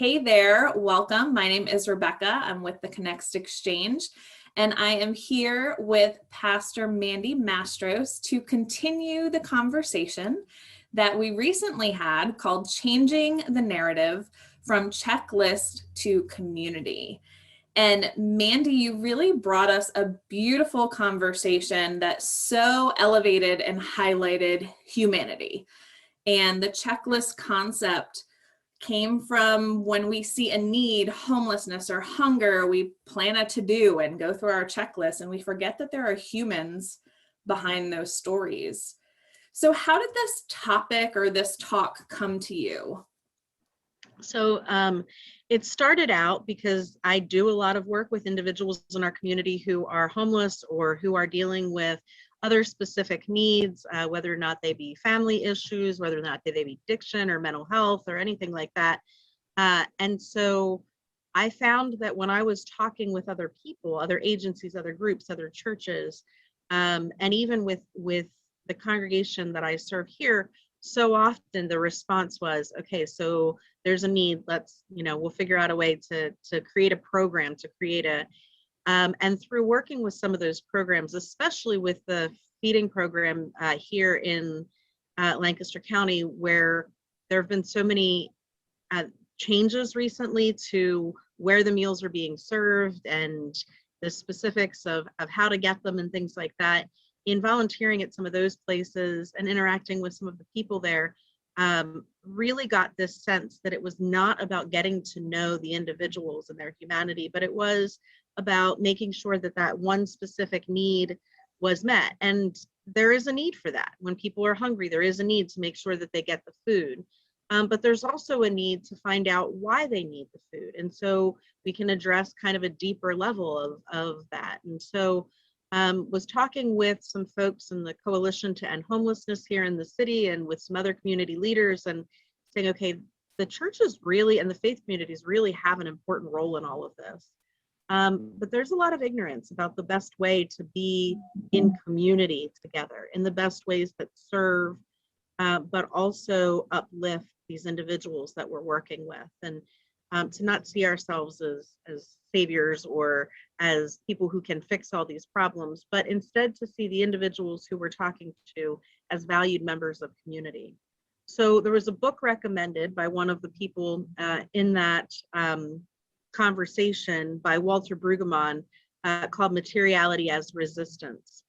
Hey there, welcome. My name is Rebecca. I'm with the Connext Exchange, and I am here with Pastor Mandy Mastros to continue the conversation that we recently had called Changing the Narrative from Checklist to Community. And Mandy, you really brought us a beautiful conversation that so elevated and highlighted humanity. And the checklist concept came from when we see a need, homelessness or hunger, we plan a to-do and go through our checklist, and we forget that there are humans behind those stories. So how did this topic or this talk come to you? So it started out because I do a lot of work with individuals in our community who are homeless or who are dealing with other specific needs, whether or not they be family issues, whether or not they be addiction or mental health or anything like that. And so I found that when I was talking with other people, other agencies, other groups, other churches, and even with the congregation that I serve here, so often the response was, okay, so there's a need, we'll figure out a way to create a program, to create a, and through working with some of those programs, especially with the feeding program here in Lancaster County, where there have been so many changes recently to where the meals are being served and the specifics of how to get them and things like that. In volunteering at some of those places and interacting with some of the people there, really got this sense that it was not about getting to know the individuals and their humanity, but it was about making sure that that one specific need was met. And there is a need for that. When people are hungry, there is a need to make sure that they get the food. But there's also a need to find out why they need the food. And so we can address kind of a deeper level of that. And so was talking with some folks in the Coalition to End Homelessness here in the city and with some other community leaders and saying, okay, the churches really and the faith communities really have an important role in all of this. But there's a lot of ignorance about the best way to be in community together, in the best ways that serve, but also uplift these individuals that we're working with, and to not see ourselves as saviors or as people who can fix all these problems, but instead to see the individuals who we're talking to as valued members of community. So there was a book recommended by one of the people in that conversation by Walter Brueggemann called Materiality as Resistance.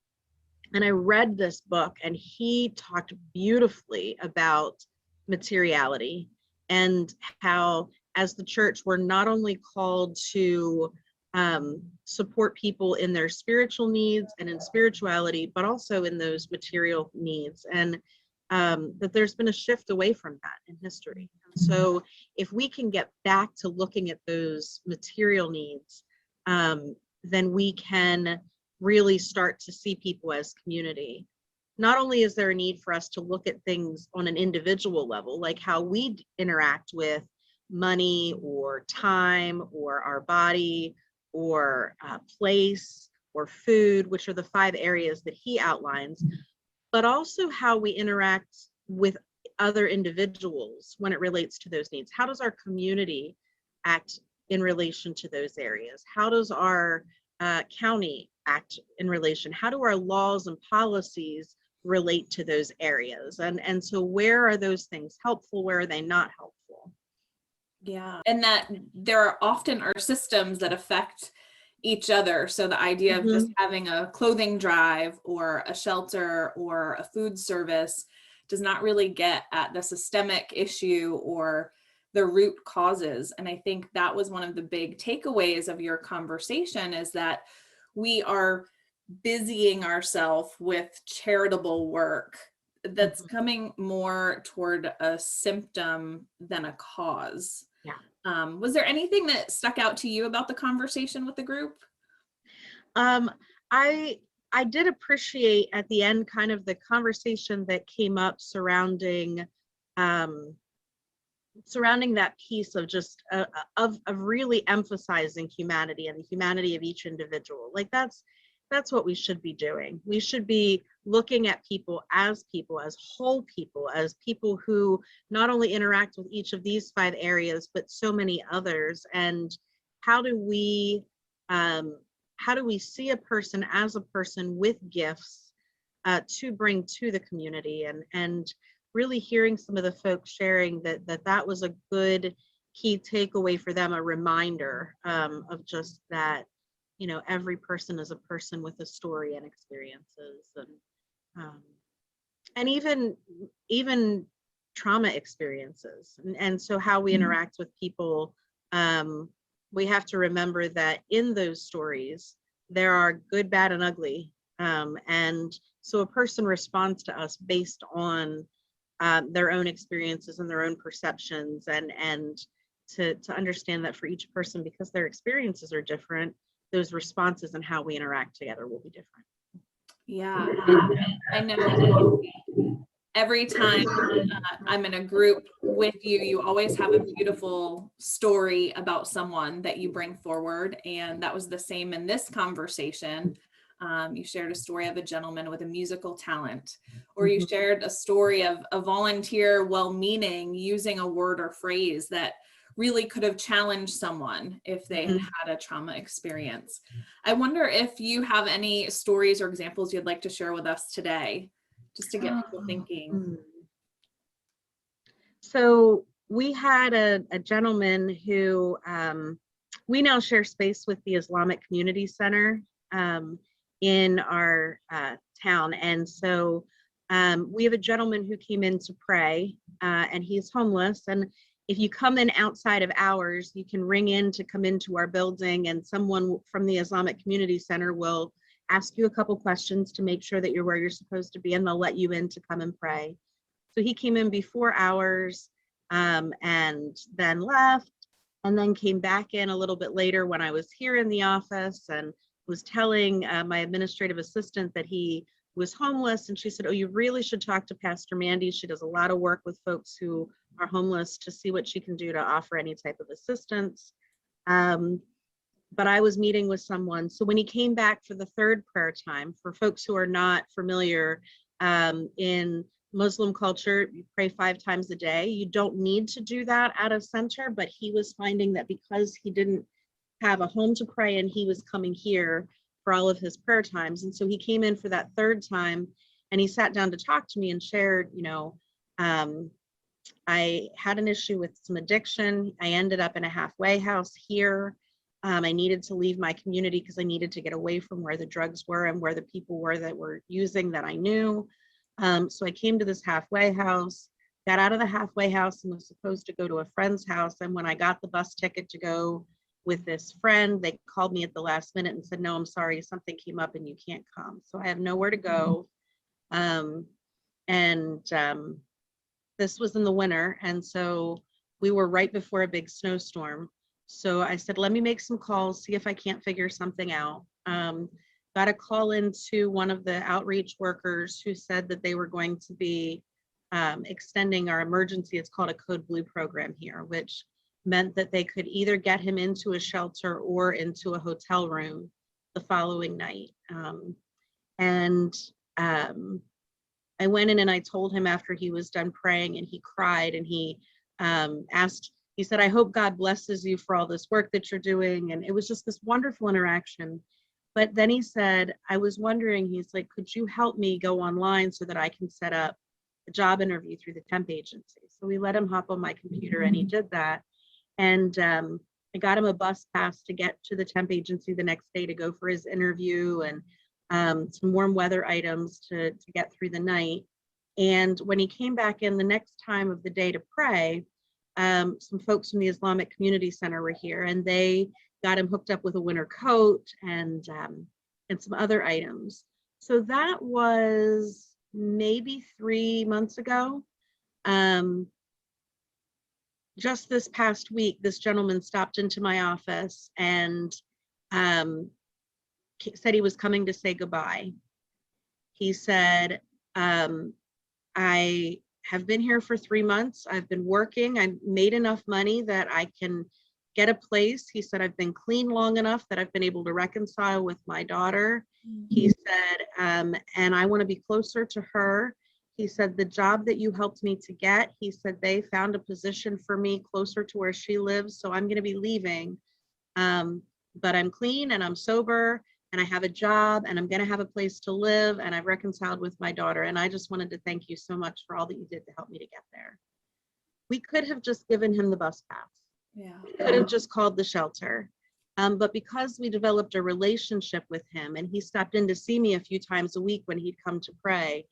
And I read this book, and he talked beautifully about materiality and how, as the church, we're not only called to support people in their spiritual needs and in spirituality, but also in those material needs. And that there's been a shift away from that in history. And so if we can get back to looking at those material needs, then we can really start to see people as community. Not only is there a need for us to look at things on an individual level, like how we interact with money or time or our body or place or food, which are the 5 areas that he outlines, but also how we interact with other individuals when it relates to those needs. How does our community act in relation to those areas? How does our county act in relation? How do our laws and policies relate to those areas? And so where are those things helpful? Where are they not helpful? Yeah, and that there often are systems that affect each other. So the idea of just having a clothing drive or a shelter or a food service does not really get at the systemic issue or the root causes. And I think that was one of the big takeaways of your conversation, is that we are busying ourselves with charitable work that's coming more toward a symptom than a cause. Yeah. Was there anything that stuck out to you about the conversation with the group? I did appreciate at the end kind of the conversation that came up surrounding that piece of just of really emphasizing humanity and the humanity of each individual. Like that's what we should be doing. We should be looking at people, as whole people, as people who not only interact with each of these 5 areas, but so many others. And how do we see a person as a person with gifts to bring to the community? And really hearing some of the folks sharing that was a good key takeaway for them, a reminder of just that, you know, every person is a person with a story and experiences, and even trauma experiences. And so how we interact with people, we have to remember that in those stories, there are good, bad, and ugly. And so a person responds to us based on their own experiences and their own perceptions, and to understand that for each person, because their experiences are different, those responses and how we interact together will be different. Yeah, I know every time I'm in a group with you, you always have a beautiful story about someone that you bring forward. And that was the same in this conversation. You shared a story of a gentleman with a musical talent, or you shared a story of a volunteer, well-meaning, using a word or phrase that really could have challenged someone if they had had a trauma experience. I wonder if you have any stories or examples you'd like to share with us today, just to get people thinking. So we had a gentleman who, we now share space with the Islamic Community Center in our town. And so we have a gentleman who came in to pray, and he's homeless. And if you come in outside of hours, you can ring in to come into our building, and someone from the Islamic Community Center will ask you a couple questions to make sure that you're where you're supposed to be, and they'll let you in to come and pray. So he came in before hours, and then left, and then came back in a little bit later when I was here in the office, and was telling my administrative assistant that he was homeless. And she said, "Oh, you really should talk to Pastor Mandy. She does a lot of work with folks who are homeless, to see what she can do to offer any type of assistance." But I was meeting with someone. So when he came back for the 3rd prayer time, for folks who are not familiar, in Muslim culture, you pray 5 times a day. You don't need to do that at a center, but he was finding that because he didn't have a home to pray, and he was coming here for all of his prayer times. And so he came in for that 3rd time, and he sat down to talk to me and shared, you know, I had an issue with some addiction. I ended up in a halfway house here. I needed to leave my community because I needed to get away from where the drugs were and where the people were that were using that I knew. So I came to this halfway house, got out of the halfway house, and was supposed to go to a friend's house. And when I got the bus ticket to go with this friend, they called me at the last minute and said, "No, I'm sorry, something came up and you can't come." So I have nowhere to go. This was in the winter, and so we were right before a big snowstorm. So I said, let me make some calls, see if I can't figure something out. Got a call into one of the outreach workers who said that they were going to be extending our emergency, it's called a Code Blue program here, which meant that they could either get him into a shelter or into a hotel room the following night. I went in and I told him after he was done praying, and he cried, and he he said, "I hope God blesses you for all this work that you're doing." And it was just this wonderful interaction. But then he said, "I was wondering," he's like, "could you help me go online so that I can set up a job interview through the temp agency?" So we let him hop on my computer, and he did that. And I got him a bus pass to get to the temp agency the next day to go for his interview, and some warm weather items to get through the night. And when he came back in the next time of the day to pray, some folks from the Islamic Community Center were here, and they got him hooked up with a winter coat and some other items. So that was maybe 3 months ago. Just this past week, this gentleman stopped into my office and said he was coming to say goodbye. He said, "I have been here for 3 months. I've been working. I made enough money that I can get a place. He said, I've been clean long enough that I've been able to reconcile with my daughter. He said, and I want to be closer to her. He said, the job that you helped me to get, he said, they found a position for me closer to where she lives. So I'm going to be leaving. But I'm clean and I'm sober and I have a job and I'm going to have a place to live and I've reconciled with my daughter. And I just wanted to thank you so much for all that you did to help me to get there. We could have just given him the bus pass. Yeah. We could have just called the shelter. But because we developed a relationship with him and he stopped in to see me a few times a week when he'd come to pray,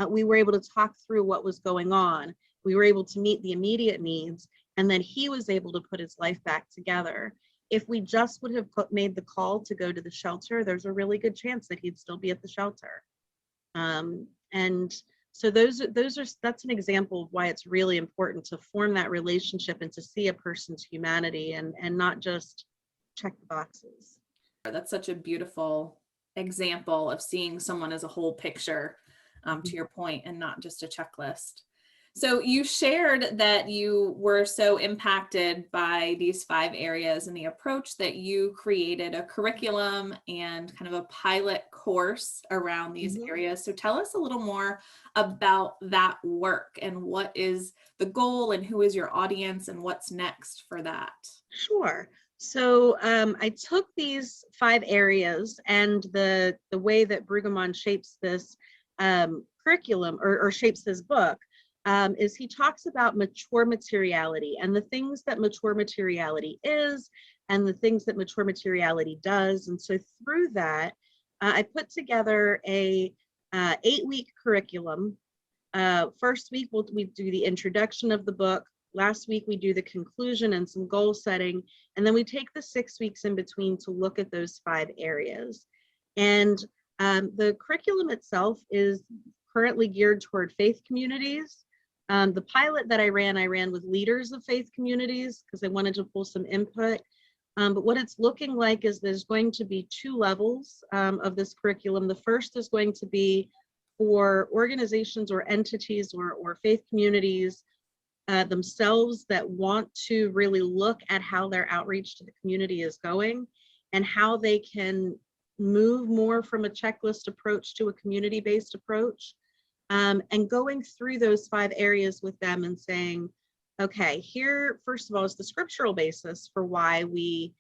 we were able to talk through what was going on. We were able to meet the immediate needs, and then he was able to put his life back together. If we just would have made the call to go to the shelter, there's a really good chance that he'd still be at the shelter. And so that's an example of why it's really important to form that relationship and to see a person's humanity and not just check the boxes. That's such a beautiful example of seeing someone as a whole picture, to your point, and not just a checklist. So you shared that you were so impacted by these 5 areas in the approach that you created a curriculum and kind of a pilot course around these areas. So tell us a little more about that work and what is the goal and who is your audience and what's next for that. Sure. So I took these 5 areas, and the way that Brueggemann shapes this curriculum or shapes this book is he talks about mature materiality and the things that mature materiality is and the things that mature materiality does. And so through that, I put together a 8-week curriculum. First week, we do the introduction of the book. Last week, we do the conclusion and some goal setting. And then we take the 6 weeks in between to look at those 5 areas. And the curriculum itself is currently geared toward faith communities. The pilot that I ran with leaders of faith communities because I wanted to pull some input. But what it's looking like is there's going to be 2 levels of this curriculum. The first is going to be for organizations or entities or faith communities themselves that want to really look at how their outreach to the community is going and how they can move more from a checklist approach to a community-based approach. And going through those 5 areas with them and saying, okay, here, first of all, is the scriptural basis for why we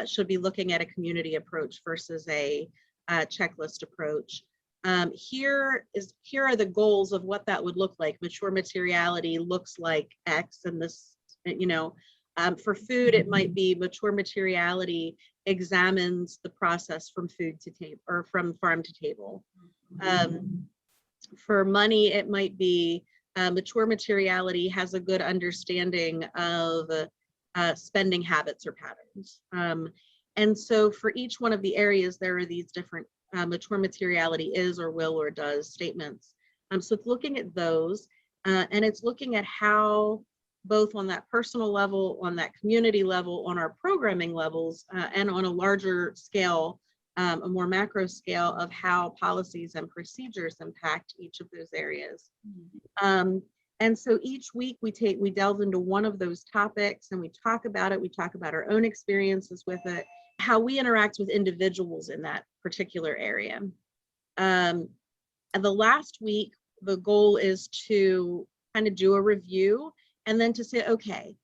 should be looking at a community approach versus a checklist approach. Here are the goals of what that would look like. Mature materiality looks like X, and this, for food, it might be mature materiality examines the process from food to table or from farm to table. For money, it might be mature materiality has a good understanding of spending habits or patterns. And so for each one of the areas, there are these different mature materiality is or will or does statements. So it's looking at those and it's looking at how both on that personal level, on that community level, on our programming levels, and on a larger scale, a more macro scale of how policies and procedures impact each of those areas. And so each week we delve into one of those topics and we talk about it. We talk about our own experiences with it, how we interact with individuals in that particular area. And the last week, the goal is to kind of do a review and then to say, okay,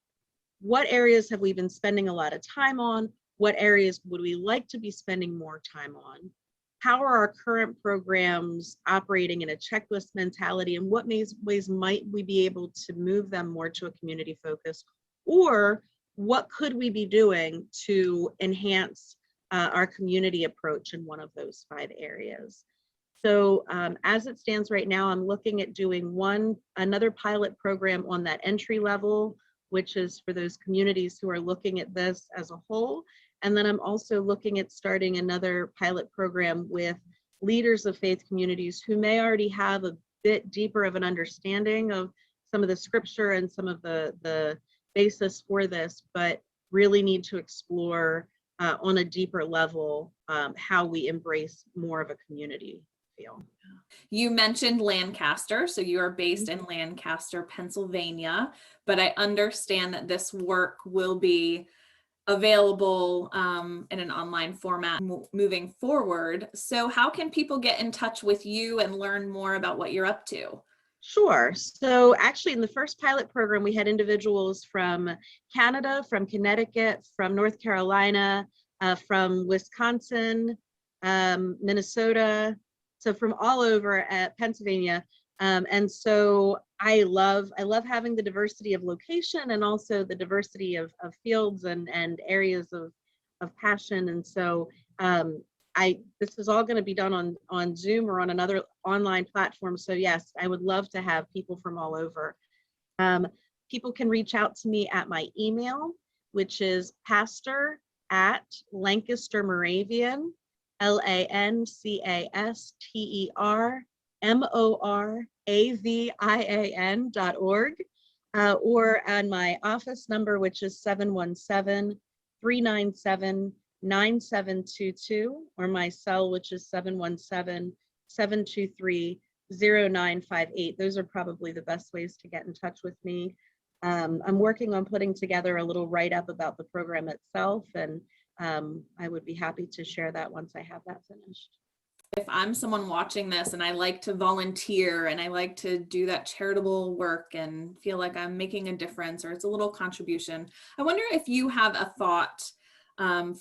what areas have we been spending a lot of time on? What areas would we like to be spending more time on? How are our current programs operating in a checklist mentality, and what ways might we be able to move them more to a community focus? Or what could we be doing to enhance our community approach in one of those 5 areas? So as it stands right now, I'm looking at doing another pilot program on that entry level, which is for those communities who are looking at this as a whole. And then I'm also looking at starting another pilot program with leaders of faith communities who may already have a bit deeper of an understanding of some of the scripture and some of the basis for this, but really need to explore on a deeper level how we embrace more of a community feel. You mentioned Lancaster, so you are based in Lancaster, Pennsylvania, but I understand that this work will be available in an online format moving forward. So how can people get in touch with you and learn more about what you're up to? Sure. So actually in the first pilot program, we had individuals from Canada, from Connecticut, from North Carolina, from Wisconsin, Minnesota, so from all over at Pennsylvania. And so I love having the diversity of location and also the diversity of fields and areas of passion. And so this is all going to be done on Zoom or on another online platform. So yes, I would love to have people from all over. People can reach out to me at my email, which is pastor@LancasterMoravian, LancasterMoravian.org, or on my office number, which is 717-397-9722, or my cell, which is 717-723-0958. Those are probably the best ways to get in touch with me. I'm working on putting together a little write-up about the program itself, and I would be happy to share that once I have that finished. If I'm someone watching this and I like to volunteer and I like to do that charitable work and feel like I'm making a difference or it's a little contribution, I wonder if you have a thought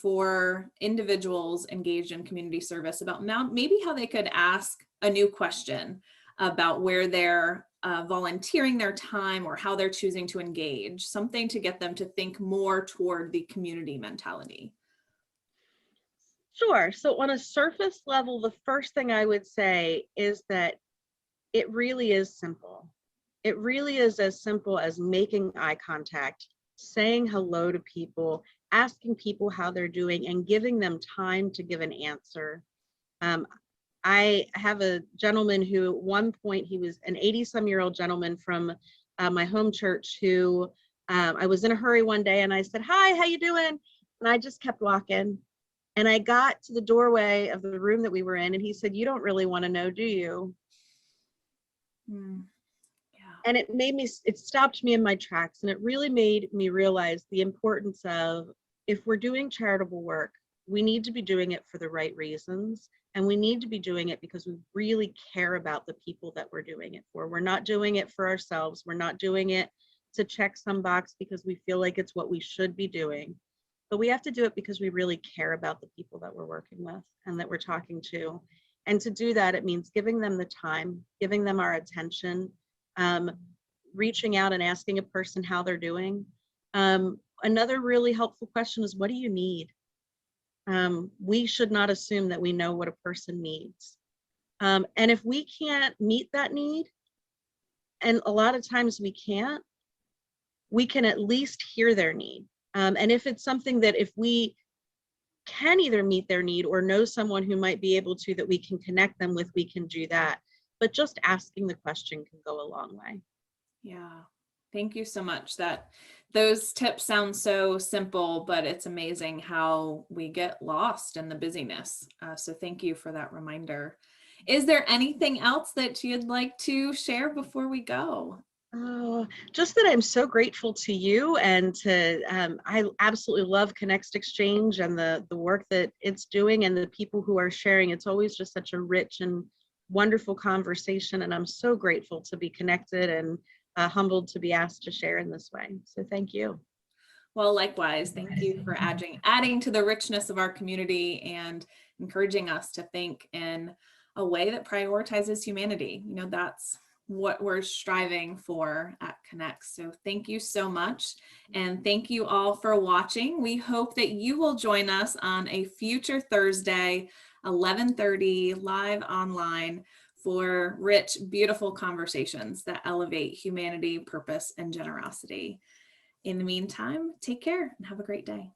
for individuals engaged in community service about maybe how they could ask a new question about where they're volunteering their time or how they're choosing to engage, something to get them to think more toward the community mentality. Sure. So on a surface level, the first thing I would say is that it really is simple. It really is as simple as making eye contact, saying hello to people, asking people how they're doing, and giving them time to give an answer. I have a gentleman who at one point, he was an 80-some-year-old gentleman from my home church who I was in a hurry one day and I said, "Hi, how you doing?" And I just kept walking. And I got to the doorway of the room that we were in, and he said, "You don't really want to know, do you?" Yeah. And it stopped me in my tracks, and it really made me realize the importance of, if we're doing charitable work, we need to be doing it for the right reasons, and we need to be doing it because we really care about the people that we're doing it for. We're not doing it for ourselves. We're not doing it to check some box because we feel like it's what we should be doing. But we have to do it because we really care about the people that we're working with and that we're talking to. And to do that, it means giving them the time, giving them our attention, reaching out and asking a person how they're doing. Another really helpful question is, what do you need? We should not assume that we know what a person needs. And if we can't meet that need, and a lot of times we can't, we can at least hear their need. And if it's something that if we can either meet their need or know someone who might be able to, that we can connect them with, we can do that. But just asking the question can go a long way. Yeah. Thank you so much. Those tips sound so simple, but it's amazing how we get lost in the busyness. So thank you for that reminder. Is there anything else that you'd like to share before we go? Oh, just that I'm so grateful to you, and to I absolutely love Connext Exchange and the work that it's doing and the people who are sharing. It's always just such a rich and wonderful conversation, and I'm so grateful to be connected and humbled to be asked to share in this way. So thank you. Well, likewise, thank you for adding to the richness of our community and encouraging us to think in a way that prioritizes humanity. That's what we're striving for at Connext. So thank you so much. And thank you all for watching. We hope that you will join us on a future Thursday, 11:30, live online, for rich, beautiful conversations that elevate humanity, purpose, and generosity. In the meantime, take care and have a great day.